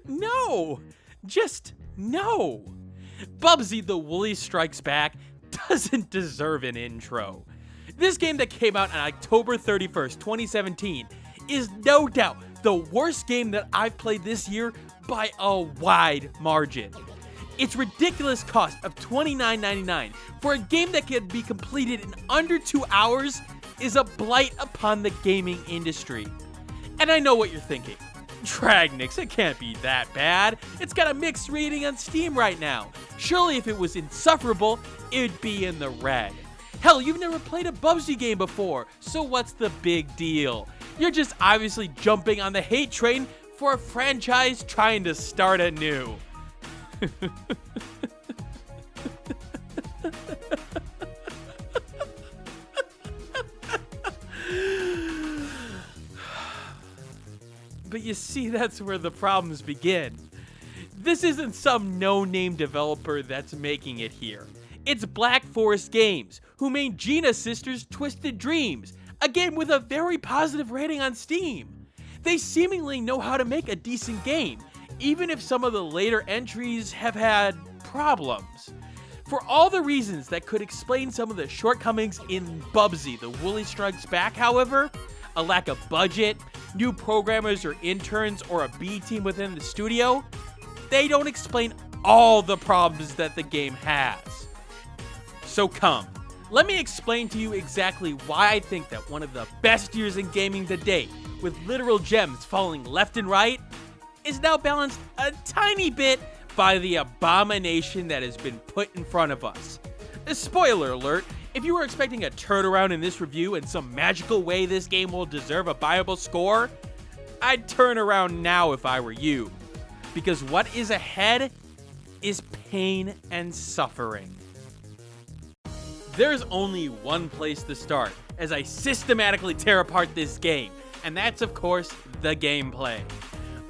No! Just no! Bubsy the Woolies Strikes Back doesn't deserve an intro. This game that came out on October 31st, 2017 is no doubt the worst game that I've played this year by a wide margin. Its ridiculous cost of $29.99 for a game that can be completed in under 2 hours is a blight upon the gaming industry. And I know what you're thinking. Dragnix, it can't be that bad. It's got a mixed rating on Steam right now. Surely if it was insufferable, it'd be in the red. Hell, you've never played a Bubsy game before, so what's the big deal? You're just obviously jumping on the hate train for a franchise trying to start anew. But you see, that's where the problems begin. This isn't some no-name developer that's making it here. It's Black Forest Games, who made Gina Sisters' Twisted Dreams, a game with a very positive rating on Steam. They seemingly know how to make a decent game, even if some of the later entries have had problems. For all the reasons that could explain some of the shortcomings in Bubsy the Woolies Strikes Back, however, a lack of budget, new programmers or interns, or a B team within the studio, they don't explain all the problems that the game has. So come, let me explain to you exactly why I think that one of the best years in gaming to date, with literal gems falling left and right, is now balanced a tiny bit by the abomination that has been put in front of us. Spoiler alert, if you were expecting a turnaround in this review and some magical way this game will deserve a buyable score, I'd turn around now if I were you. Because what is ahead is pain and suffering. There's only one place to start as I systematically tear apart this game, and that's of course the gameplay.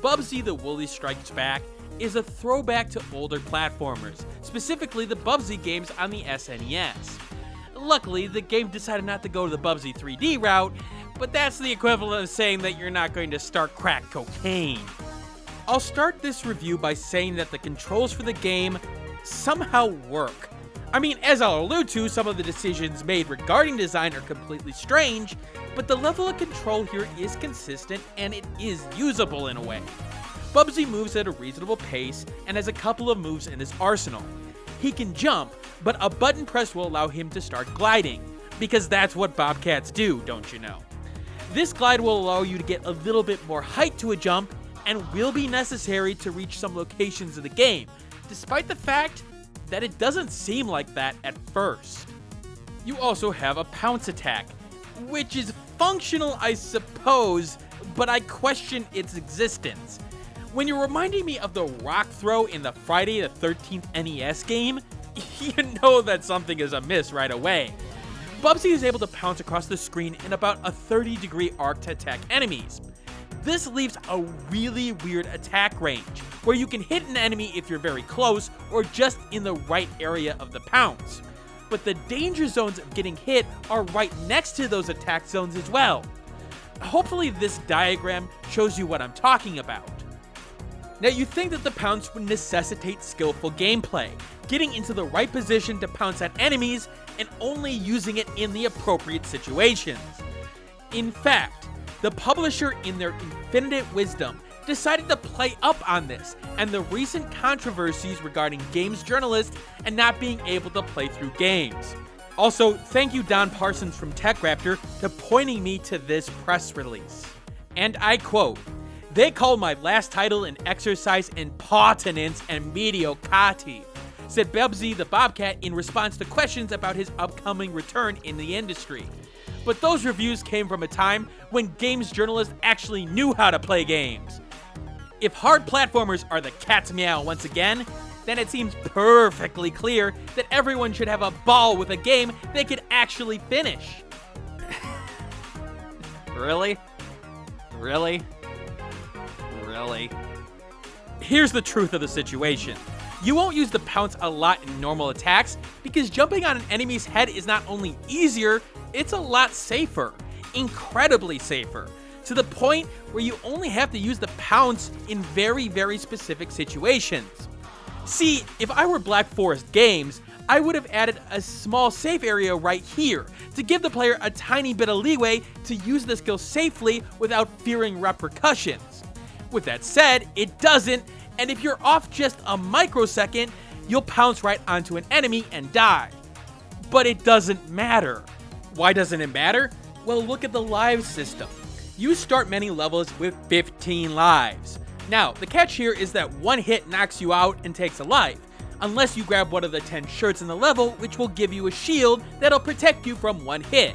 Bubsy the Woolies Strikes Back is a throwback to older platformers, specifically the Bubsy games on the SNES. Luckily, the game decided not to go the Bubsy 3D route, but that's the equivalent of saying that you're not going to start crack cocaine. I'll start this review by saying that the controls for the game somehow work. I mean, as I'll allude to, some of the decisions made regarding design are completely strange, but the level of control here is consistent and it is usable in a way. Bubsy moves at a reasonable pace and has a couple of moves in his arsenal. He can jump, but a button press will allow him to start gliding, because that's what bobcats do, don't you know? This glide will allow you to get a little bit more height to a jump and will be necessary to reach some locations in the game, despite the fact that it doesn't seem like that at first. You also have a pounce attack, which is functional, I suppose, but I question its existence. When you're reminding me of the rock throw in the Friday the 13th NES game, you know that something is amiss right away. Bubsy is able to pounce across the screen in about a 30-degree arc to attack enemies. This leaves a really weird attack range, where you can hit an enemy if you're very close or just in the right area of the pounce. But the danger zones of getting hit are right next to those attack zones as well. Hopefully this diagram shows you what I'm talking about. Now you think that the pounce would necessitate skillful gameplay, getting into the right position to pounce at enemies and only using it in the appropriate situations. In fact, the publisher in their infinite wisdom decided to play up on this and the recent controversies regarding games journalists and not being able to play through games. Also, thank you Don Parsons from TechRaptor for pointing me to this press release. And I quote, "They called my last title an exercise in pottenance and mediocrity," said Bubsy the Bobcat in response to questions about his upcoming return in the industry. But those reviews came from a time when games journalists actually knew how to play games. If hard platformers are the cat's meow once again, then it seems perfectly clear that everyone should have a ball with a game they could actually finish. Really? Really? Really? Here's the truth of the situation. You won't use the pounce a lot in normal attacks because jumping on an enemy's head is not only easier, it's a lot safer. Incredibly safer. to the point where you only have to use the pounce in very, very specific situations. See, if I were Black Forest Games, I would have added a small safe area right here to give the player a tiny bit of leeway to use the skill safely without fearing repercussions. With that said, it doesn't, and if you're off just a microsecond, you'll pounce right onto an enemy and die. But it doesn't matter. Why doesn't it matter? Well, look at the lives system. You start many levels with 15 lives. Now, the catch here is that one hit knocks you out and takes a life, unless you grab one of the 10 shirts in the level, which will give you a shield that'll protect you from one hit.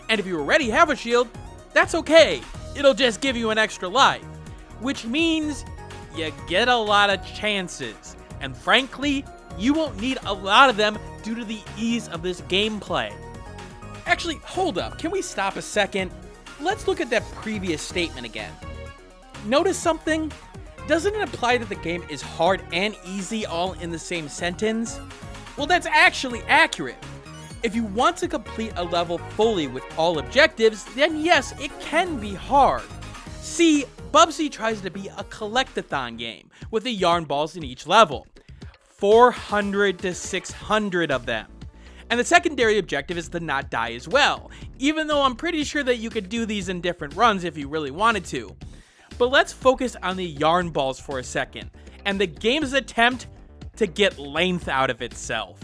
And if you already have a shield, that's okay. It'll just give you an extra life, which means you get a lot of chances. And frankly, you won't need a lot of them due to the ease of this gameplay. Actually, hold up, can we stop a second? Let's look at that previous statement again. Notice something? Doesn't it imply that the game is hard and easy all in the same sentence? Well, that's actually accurate. If you want to complete a level fully with all objectives, then yes, it can be hard. See, Bubsy tries to be a collectathon game with the yarn balls in each level. 400 to 600 of them. And the secondary objective is to not die as well, even though I'm pretty sure that you could do these in different runs if you really wanted to. But let's focus on the yarn balls for a second, and the game's attempt to get length out of itself.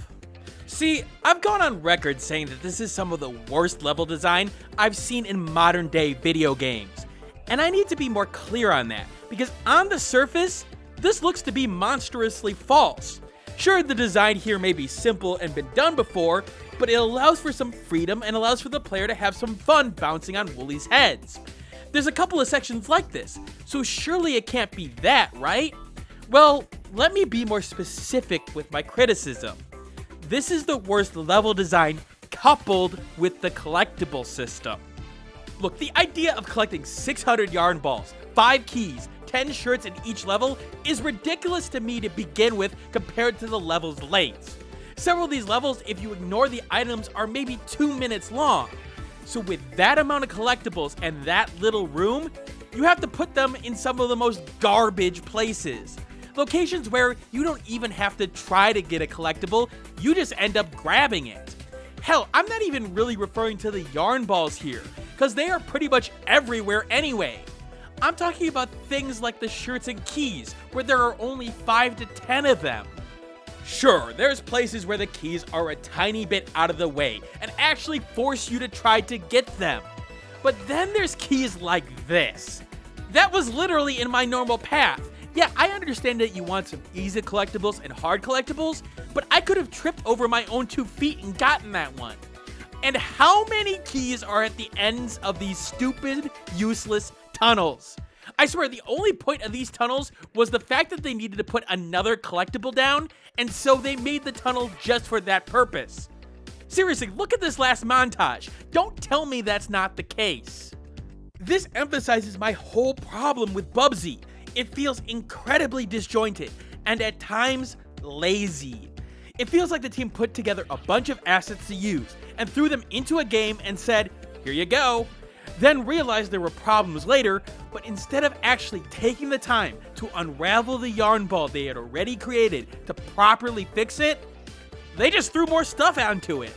See, I've gone on record saying that this is some of the worst level design I've seen in modern day video games. And I need to be more clear on that, because on the surface, this looks to be monstrously false. Sure, the design here may be simple and been done before, but it allows for some freedom and allows for the player to have some fun bouncing on Woolies' heads. There's a couple of sections like this, so surely it can't be that, right? Well, let me be more specific with my criticism. This is the worst level design coupled with the collectible system. Look, the idea of collecting 600 yarn balls, 5 keys, 10 shirts in each level is ridiculous to me to begin with compared to the level's length. Several of these levels, if you ignore the items, are maybe 2 minutes long. So with that amount of collectibles and that little room, you have to put them in some of the most garbage places. Locations where you don't even have to try to get a collectible, you just end up grabbing it. Hell, I'm not even really referring to the yarn balls here, because they are pretty much everywhere anyway. I'm talking about things like the shirts and keys, where there are only 5 to 10 of them. Sure, there's places where the keys are a tiny bit out of the way and actually force you to try to get them. But then there's keys like this. That was literally in my normal path. Yeah, I understand that you want some easy collectibles and hard collectibles, but I could have tripped over my own 2 feet and gotten that one. And how many keys are at the ends of these stupid, useless tunnels? I swear the only point of these tunnels was the fact that they needed to put another collectible down, and so they made the tunnel just for that purpose. Seriously, look at this last montage. Don't tell me that's not the case. This emphasizes my whole problem with Bubsy. It feels incredibly disjointed, and at times, lazy. It feels like the team put together a bunch of assets to use, and threw them into a game and said, here you go. Then realized there were problems later, but instead of actually taking the time to unravel the yarn ball they had already created to properly fix it, they just threw more stuff onto it.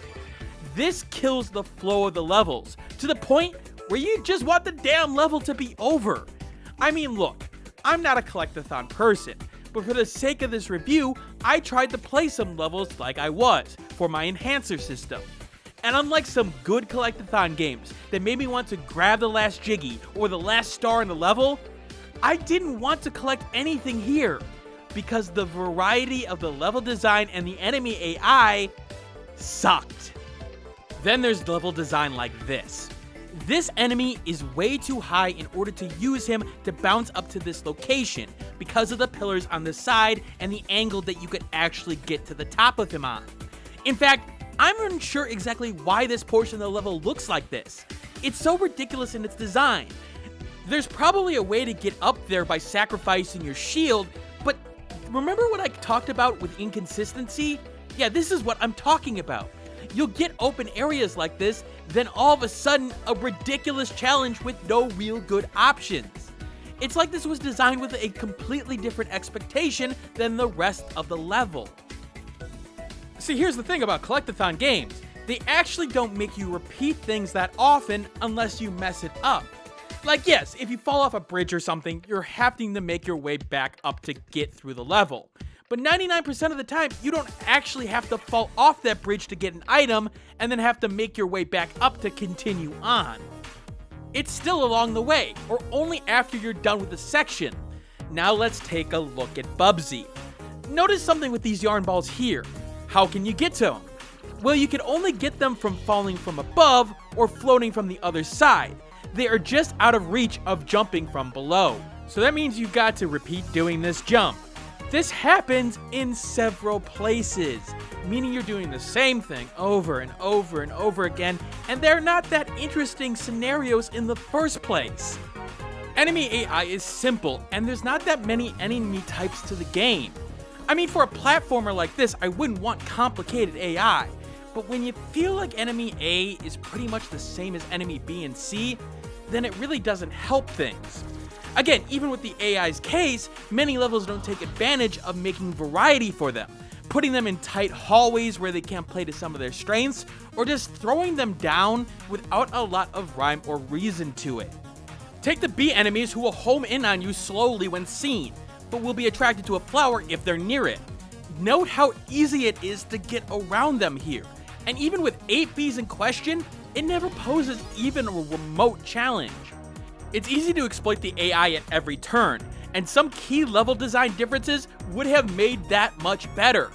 This kills the flow of the levels, to the point where you just want the damn level to be over. I mean, look, I'm not a collectathon person, but for the sake of this review, I tried to play some levels like I was, for my enhancer system. And unlike some good collectathon games that made me want to grab the last Jiggy or the last star in the level, I didn't want to collect anything here, because the variety of the level design and the enemy AI sucked. Then there's level design like this. This enemy is way too high in order to use him to bounce up to this location because of the pillars on the side and the angle that you could actually get to the top of him on. In fact, I'm unsure exactly why this portion of the level looks like this. It's so ridiculous in its design. There's probably a way to get up there by sacrificing your shield, but remember what I talked about with inconsistency? Yeah, this is what I'm talking about. You'll get open areas like this, then all of a sudden, a ridiculous challenge with no real good options. It's like this was designed with a completely different expectation than the rest of the level. See, here's the thing about collectathon games. They actually don't make you repeat things that often unless you mess it up. Like, yes, if you fall off a bridge or something, you're having to make your way back up to get through the level. But 99% of the time, you don't actually have to fall off that bridge to get an item and then have to make your way back up to continue on. It's still along the way, or only after you're done with the section. Now let's take a look at Bubsy. Notice something with these yarn balls here. How can you get to them? Well, you can only get them from falling from above or floating from the other side. They are just out of reach of jumping from below. So that means you've got to repeat doing this jump. This happens in several places, meaning you're doing the same thing over and over and over again, and they're not that interesting scenarios in the first place. Enemy AI is simple, and there's not that many enemy types to the game. I mean, for a platformer like this, I wouldn't want complicated AI, but when you feel like enemy A is pretty much the same as enemy B and C, then it really doesn't help things. Again, even with the AI's case, many levels don't take advantage of making variety for them, putting them in tight hallways where they can't play to some of their strengths, or just throwing them down without a lot of rhyme or reason to it. Take the bee enemies who will home in on you slowly when seen, but will be attracted to a flower if they're near it. Note how easy it is to get around them here, and even with 8 bees in question, it never poses even a remote challenge. It's easy to exploit the AI at every turn, and some key level design differences would have made that much better.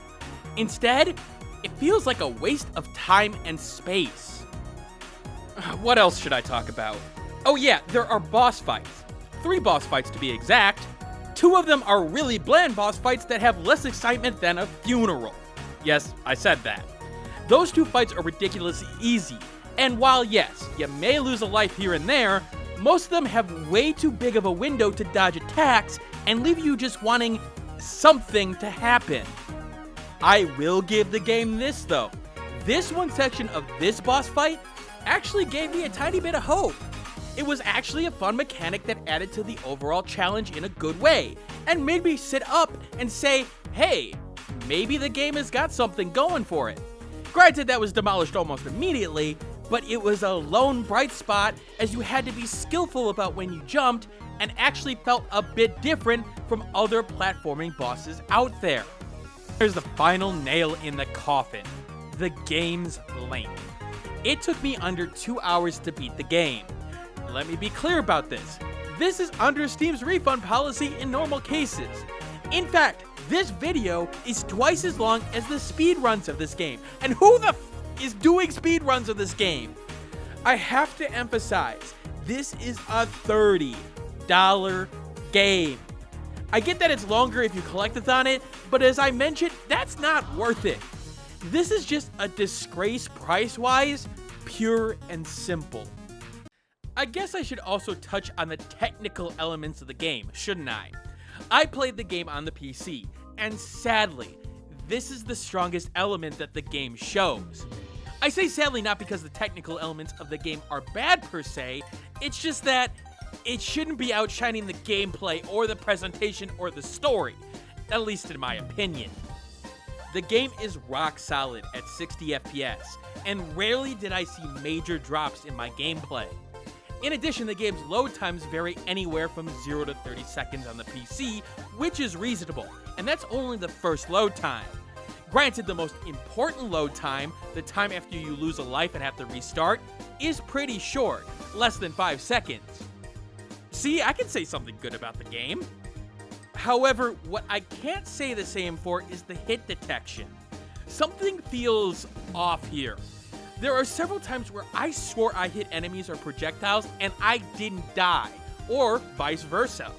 Instead, it feels like a waste of time and space. What else should I talk about? Oh yeah, there are boss fights. 3 boss fights to be exact. 2 of them are really bland boss fights that have less excitement than a funeral. Yes, I said that. Those 2 fights are ridiculously easy, and while yes, you may lose a life here and there, most of them have way too big of a window to dodge attacks and leave you just wanting something to happen. I will give the game this though. This one section of this boss fight actually gave me a tiny bit of hope. It was actually a fun mechanic that added to the overall challenge in a good way, and made me sit up and say, hey, maybe the game has got something going for it. Granted, that was demolished almost immediately, but it was a lone bright spot as you had to be skillful about when you jumped and actually felt a bit different from other platforming bosses out there. Here's the final nail in the coffin, the game's length. It took me under 2 hours to beat the game. Let me be clear about this. This is under Steam's refund policy in normal cases. In fact, this video is twice as long as the speedruns of this game. And who the is doing speedruns of this game? I have to emphasize, this is a $30 game. I get that it's longer if you collectathon it, but as I mentioned, that's not worth it. This is just a disgrace price-wise, pure and simple. I guess I should also touch on the technical elements of the game, shouldn't I? I played the game on the PC, and sadly, this is the strongest element that the game shows. I say sadly not because the technical elements of the game are bad per se, it's just that it shouldn't be outshining the gameplay or the presentation or the story, at least in my opinion. The game is rock solid at 60 FPS, and rarely did I see major drops in my gameplay. In addition, the game's load times vary anywhere from 0 to 30 seconds on the PC, which is reasonable, and that's only the first load time. Granted, the most important load time, the time after you lose a life and have to restart, is pretty short, less than 5 seconds. See, I can say something good about the game. However, what I can't say the same for is the hit detection. Something feels off here. There are several times where I swore I hit enemies or projectiles and I didn't die, or vice versa.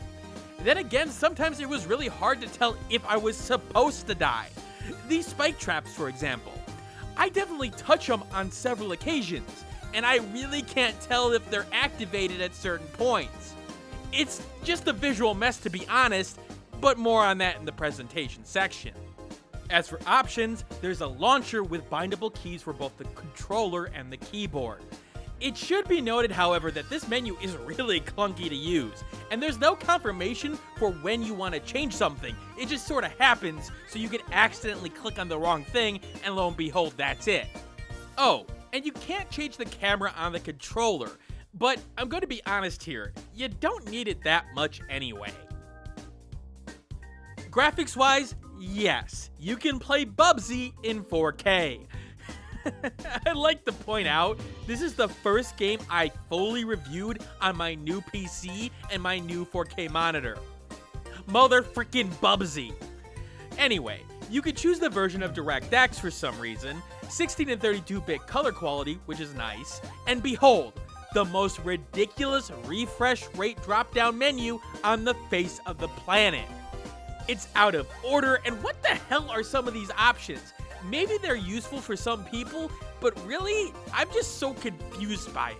Then again, sometimes it was really hard to tell if I was supposed to die. These spike traps, for example. I definitely touch them on several occasions, and I really can't tell if they're activated at certain points. It's just a visual mess, to be honest, but more on that in the presentation section. As for options, there's a launcher with bindable keys for both the controller and the keyboard. It should be noted, however, that this menu is really clunky to use, and there's no confirmation for when you want to change something. It just sort of happens, so you can accidentally click on the wrong thing, and lo and behold, that's it. Oh, and you can't change the camera on the controller, but I'm going to be honest here, you don't need it that much anyway. Graphics-wise, yes, you can play Bubsy in 4K. I'd like to point out, this is the first game I fully reviewed on my new PC and my new 4K monitor. Mother freaking Bubsy. Anyway, you could choose the version of Dragnix for some reason, 16 and 32-bit color quality, which is nice, and behold, the most ridiculous refresh rate drop-down menu on the face of the planet. It's out of order, and what the hell are some of these options? Maybe they're useful for some people, but really, I'm just so confused by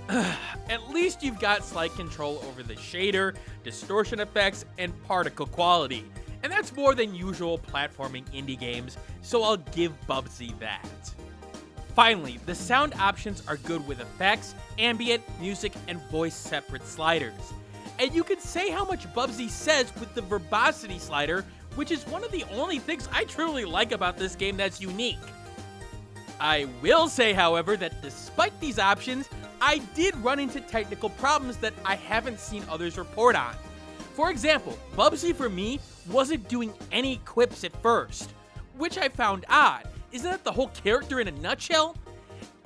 it. At least you've got slight control over the shader, distortion effects, and particle quality. And that's more than usual platforming indie games, so I'll give Bubsy that. Finally, the sound options are good with effects, ambient, music, and voice separate sliders. And you can say how much Bubsy says with the verbosity slider, which is one of the only things I truly like about this game that's unique. I will say, however, that despite these options, I did run into technical problems that I haven't seen others report on. For example, Bubsy for me wasn't doing any quips at first, which I found odd. Isn't that the whole character in a nutshell?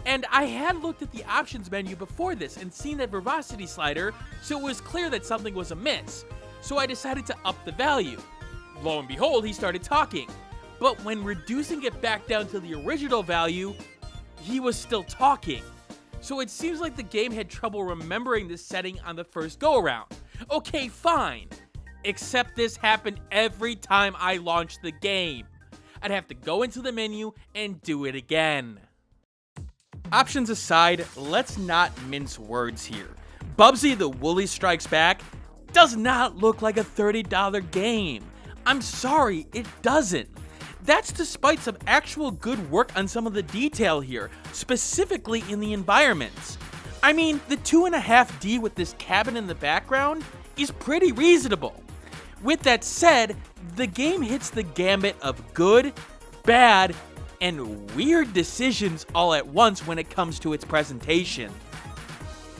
And I had looked at the options menu before this and seen that verbosity slider, so it was clear that something was amiss. So I decided to up the value. Lo and behold, he started talking. But when reducing it back down to the original value, he was still talking. So it seems like the game had trouble remembering this setting on the first go-around. Okay, fine. Except this happened every time I launched the game. I'd have to go into the menu and do it again. Options aside, let's not mince words here. Bubsy the Woolies Strikes Back does not look like a $30 game. I'm sorry, it doesn't. That's despite some actual good work on some of the detail here, specifically in the environments. I mean, the 2.5D with this cabin in the background is pretty reasonable. With that said, the game hits the gambit of good, bad, and weird decisions all at once when it comes to its presentation.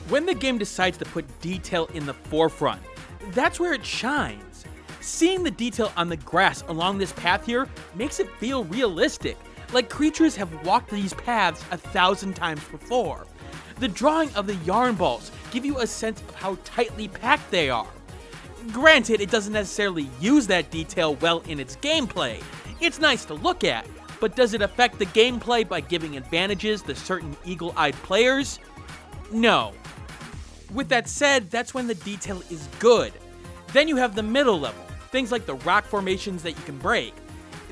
When the game decides to put detail in the forefront, that's where it shines. Seeing the detail on the grass along this path here makes it feel realistic, like creatures have walked these paths 1,000 times before. The drawing of the yarn balls give you a sense of how tightly packed they are. Granted, it doesn't necessarily use that detail well in its gameplay. It's nice to look at, but does it affect the gameplay by giving advantages to certain eagle-eyed players? No. With that said, that's when the detail is good. Then you have the middle level, things like the rock formations that you can break.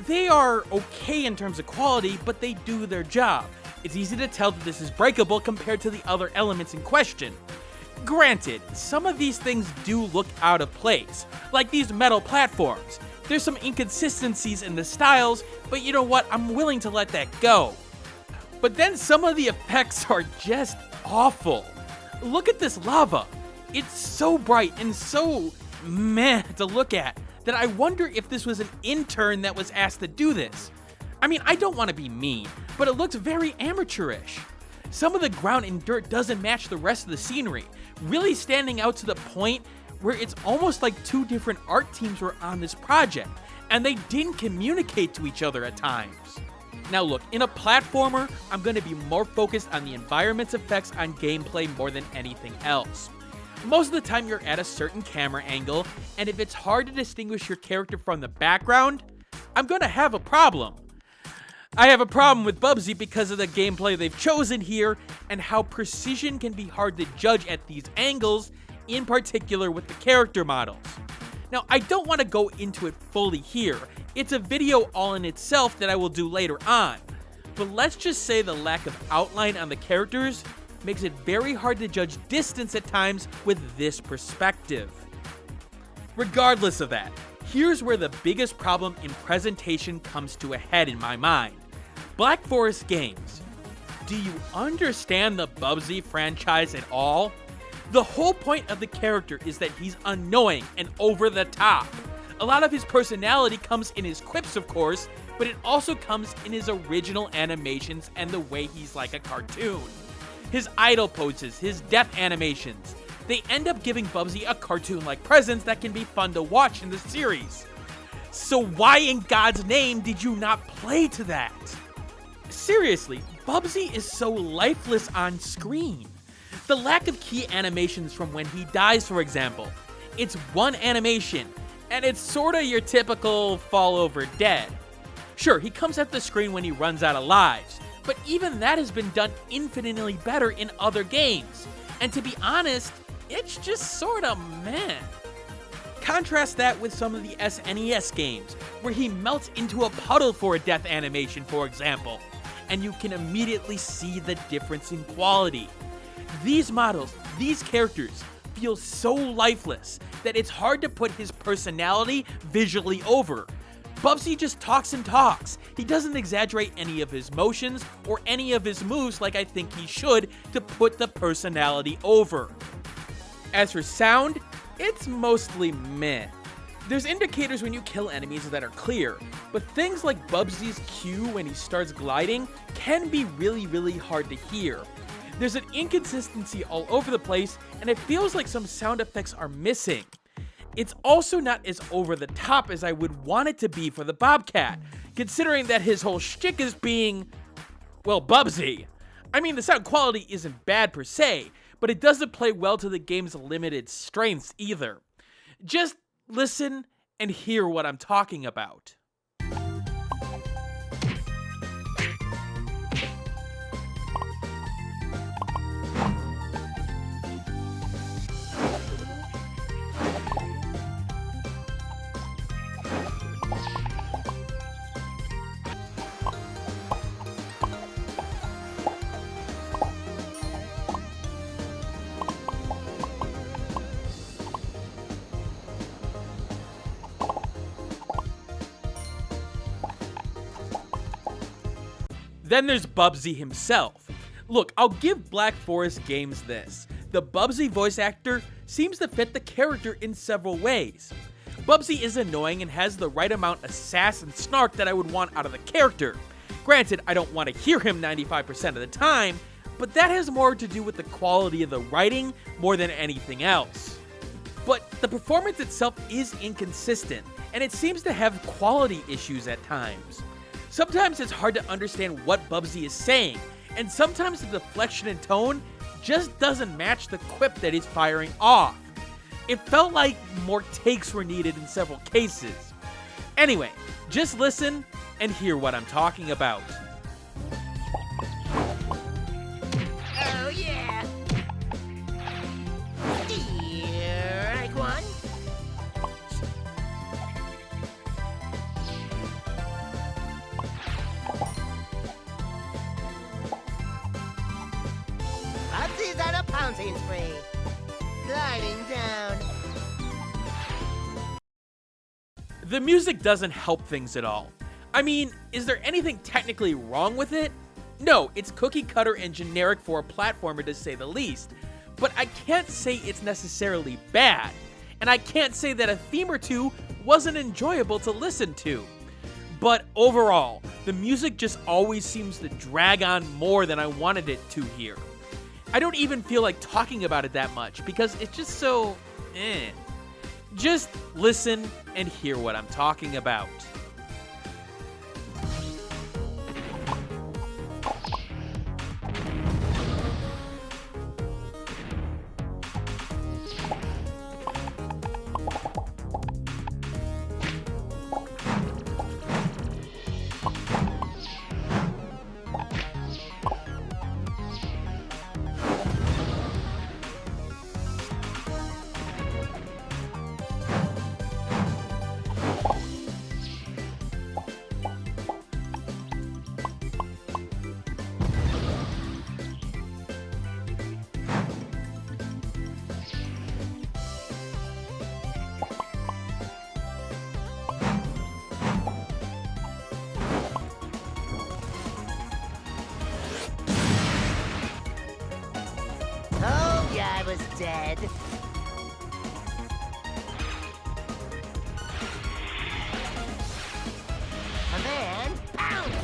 They are okay in terms of quality, but they do their job. It's easy to tell that this is breakable compared to the other elements in question. Granted, some of these things do look out of place, like these metal platforms. There's some inconsistencies in the styles, but you know what, I'm willing to let that go. But then some of the effects are just awful. Look at this lava. It's so bright and so meh to look at that I wonder if this was an intern that was asked to do this. I mean, I don't want to be mean, but it looks very amateurish. Some of the ground and dirt doesn't match the rest of the scenery, really standing out to the point where it's almost like two different art teams were on this project, and they didn't communicate to each other at times. Now look, in a platformer, I'm going to be more focused on the environment's effects on gameplay more than anything else. Most of the time you're at a certain camera angle, and if it's hard to distinguish your character from the background, I'm going to have a problem. I have a problem with Bubsy because of the gameplay they've chosen here, and how precision can be hard to judge at these angles, in particular with the character models. Now, I don't want to go into it fully here. It's a video all in itself that I will do later on. But let's just say the lack of outline on the characters makes it very hard to judge distance at times with this perspective. Regardless of that, here's where the biggest problem in presentation comes to a head in my mind. Black Forest Games, do you understand the Bubsy franchise at all? The whole point of the character is that he's annoying and over the top. A lot of his personality comes in his quips, of course, but it also comes in his original animations and the way he's like a cartoon. His idle poses, his death animations, they end up giving Bubsy a cartoon-like presence that can be fun to watch in the series. So why in God's name did you not play to that? Seriously, Bubsy is so lifeless on screen. The lack of key animations from when he dies, for example. It's one animation, and it's sorta your typical fall over dead. Sure, he comes at the screen when he runs out of lives, but even that has been done infinitely better in other games. And to be honest, it's just sorta meh. Contrast that with some of the SNES games, where he melts into a puddle for a death animation, for example, and you can immediately see the difference in quality. These models, these characters, feel so lifeless that it's hard to put his personality visually over. Bubsy just talks and talks. He doesn't exaggerate any of his motions or any of his moves like I think he should to put the personality over. As for sound, it's mostly meh. There's indicators when you kill enemies that are clear, but things like Bubsy's cue when he starts gliding can be really hard to hear. There's an inconsistency all over the place, and it feels like some sound effects are missing. It's also not as over the top as I would want it to be for the Bobcat, considering that his whole shtick is being, well, Bubsy. I mean, the sound quality isn't bad per se, but it doesn't play well to the game's limited strengths either. Just listen and hear what I'm talking about. Then there's Bubsy himself. Look, I'll give Black Forest Games this. The Bubsy voice actor seems to fit the character in several ways. Bubsy is annoying and has the right amount of sass and snark that I would want out of the character. Granted, I don't want to hear him 95% of the time, but that has more to do with the quality of the writing more than anything else. But the performance itself is inconsistent, and it seems to have quality issues at times. Sometimes it's hard to understand what Bubsy is saying, and sometimes the deflection and tone just doesn't match the quip that he's firing off. It felt like more takes were needed in several cases. Anyway, just listen and hear what I'm talking about. Oh yeah! Here I go on. Bubsy's on a pouncing spree. Gliding down. The music doesn't help things at all. I mean, is there anything technically wrong with it? No, it's cookie cutter and generic for a platformer to say the least, but I can't say it's necessarily bad, and I can't say that a theme or two wasn't enjoyable to listen to. But overall, the music just always seems to drag on more than I wanted it to here. I don't even feel like talking about it that much because it's just so eh. Just listen and hear what I'm talking about. dead. And then, pounce!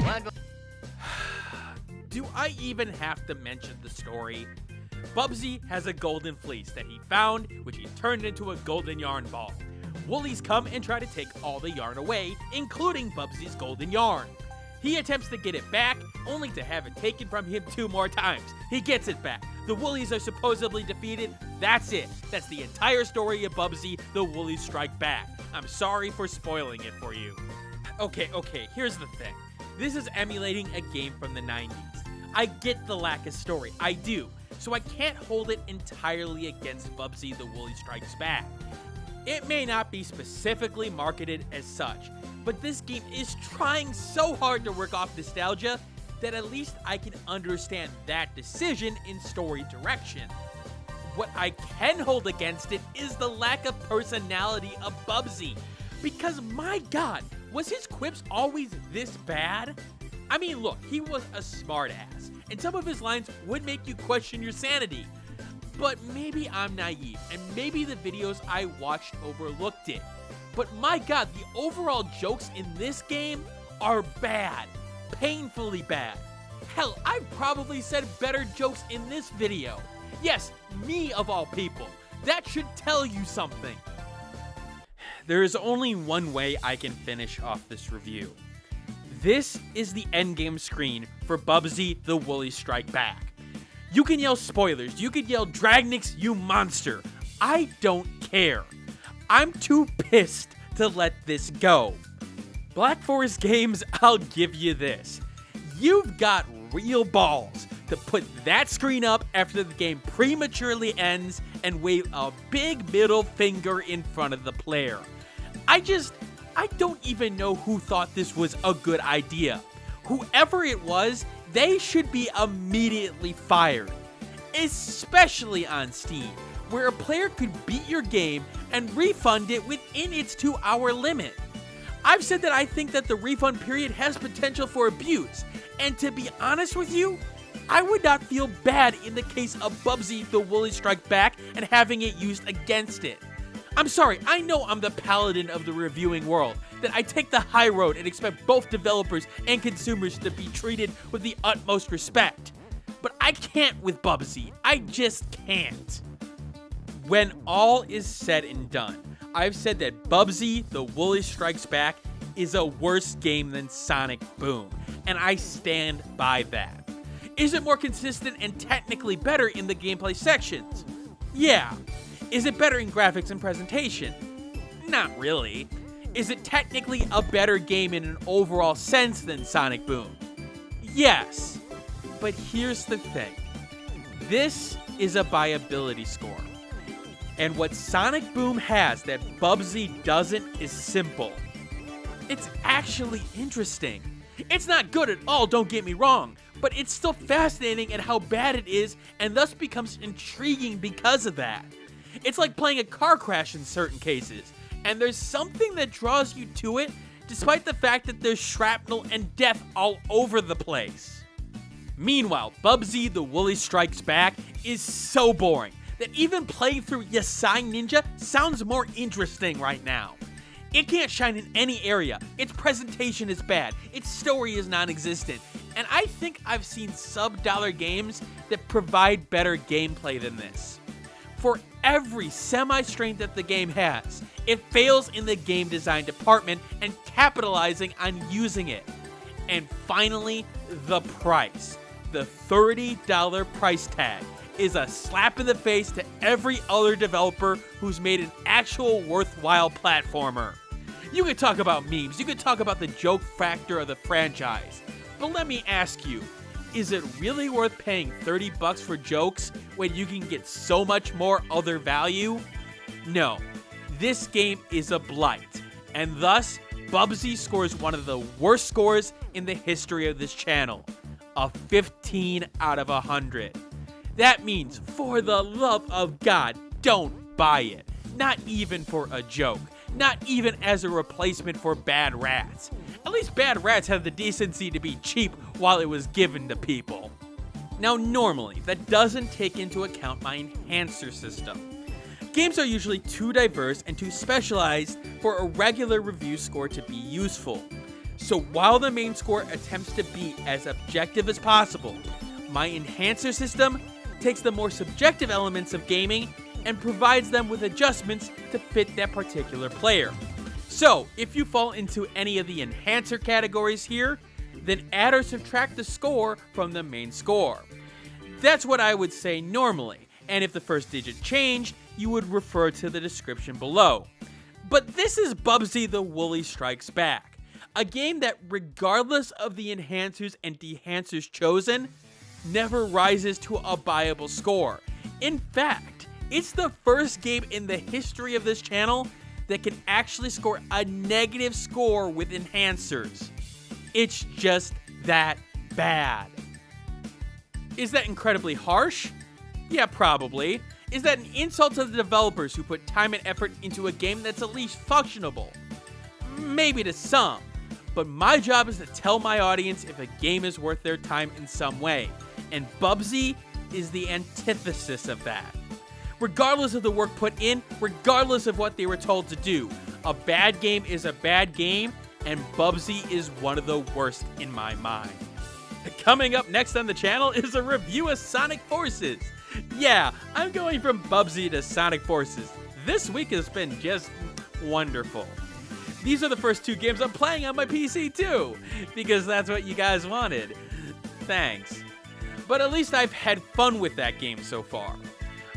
One more. Do I even have to mention the story? Bubsy has a golden fleece that he found, which he turned into a golden yarn ball. Woolies come and try to take all the yarn away, including Bubsy's golden yarn. He attempts to get it back, only to have it taken from him 2 more times. He gets it back. The Woolies are supposedly defeated. That's it. That's the entire story of Bubsy, the Woolies Strike Back. I'm sorry for spoiling it for you. Okay, here's the thing. This is emulating a game from the 90s. I get the lack of story, I do. So I can't hold it entirely against Bubsy the Woolies Strikes Back. It may not be specifically marketed as such, but this game is trying so hard to work off nostalgia that at least I can understand that decision in story direction. What I can hold against it is the lack of personality of Bubsy, because my god, was his quips always this bad? I mean, look, he was a smartass, and some of his lines would make you question your sanity. But maybe I'm naive, and maybe the videos I watched overlooked it. But my god, the overall jokes in this game are bad. Painfully bad. Hell, I've probably said better jokes in this video. Yes, me of all people. That should tell you something. There is only one way I can finish off this review. This is the endgame screen for Bubsy the Woolies Strike Back. You can yell spoilers, you can yell Dragnix, you monster. I don't care. I'm too pissed to let this go. Black Forest Games, I'll give you this. You've got real balls to put that screen up after the game prematurely ends and wave a big middle finger in front of the player. I don't even know who thought this was a good idea. Whoever it was, they should be immediately fired. Especially on Steam, where a player could beat your game and refund it within its 2-hour limit. I've said that I think that the refund period has potential for abuse, and to be honest with you, I would not feel bad in the case of Bubsy the Woolies Strike Back and having it used against it. I'm sorry, I know I'm the paladin of the reviewing world, that I take the high road and expect both developers and consumers to be treated with the utmost respect. But I can't with Bubsy. I just can't. When all is said and done, I've said that Bubsy the Woolies Strikes Back is a worse game than Sonic Boom, and I stand by that. Is it more consistent and technically better in the gameplay sections? Yeah. Is it better in graphics and presentation? Not really. Is it technically a better game in an overall sense than Sonic Boom? Yes. But here's the thing. This is a buyability score. And what Sonic Boom has that Bubsy doesn't is simple. It's actually interesting. It's not good at all, don't get me wrong, but it's still fascinating at how bad it is and thus becomes intriguing because of that. It's like playing a car crash in certain cases, and there's something that draws you to it despite the fact that there's shrapnel and death all over the place. Meanwhile, Bubsy the Woolies Strikes Back is so boring that even playing through Yasai Ninja sounds more interesting right now. It can't shine in any area, its presentation is bad, its story is non-existent, and I think I've seen sub-dollar games that provide better gameplay than this. For every semi-strength that the game has, it fails in the game design department and capitalizing on using it. And finally, the price. The $30 price tag is a slap in the face to every other developer who's made an actual worthwhile platformer. You could talk about memes, you could talk about the joke factor of the franchise, but let me ask you, is it really worth paying $30 for jokes when you can get so much more other value? No, this game is a blight, and thus, Bubsy scores one of the worst scores in the history of this channel, a 15 out of 100. That means, for the love of God, don't buy it. Not even for a joke. Not even as a replacement for bad rats. At least Bad Rats had the decency to be cheap while it was given to people. Now normally, that doesn't take into account my enhancer system. Games are usually too diverse and too specialized for a regular review score to be useful. So while the main score attempts to be as objective as possible, my enhancer system takes the more subjective elements of gaming and provides them with adjustments to fit that particular player. So, if you fall into any of the enhancer categories here, then add or subtract the score from the main score. That's what I would say normally, and if the first digit changed, you would refer to the description below. But this is Bubsy the Woolies Strikes Back, a game that, regardless of the enhancers and dehancers chosen, never rises to a buyable score. In fact, it's the first game in the history of this channel that can actually score a negative score with enhancers. It's just that bad. Is that incredibly harsh? Yeah, probably. Is that an insult to the developers who put time and effort into a game that's at least functionable? Maybe to some, but my job is to tell my audience if a game is worth their time in some way, and Bubsy is the antithesis of that. Regardless of the work put in, regardless of what they were told to do, a bad game is a bad game, and Bubsy is one of the worst in my mind. Coming up next on the channel is a review of Sonic Forces. Yeah, I'm going from Bubsy to Sonic Forces. This week has been just wonderful. These are the first two games I'm playing on my PC too, because that's what you guys wanted. Thanks. But at least I've had fun with that game so far.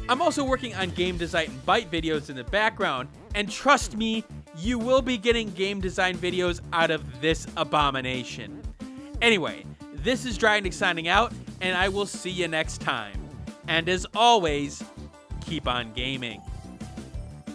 I'm also working on game design and bite videos in the background, and trust me, you will be getting game design videos out of this abomination. Anyway, this is Dragnix signing out, and I will see you next time. And as always, keep on gaming.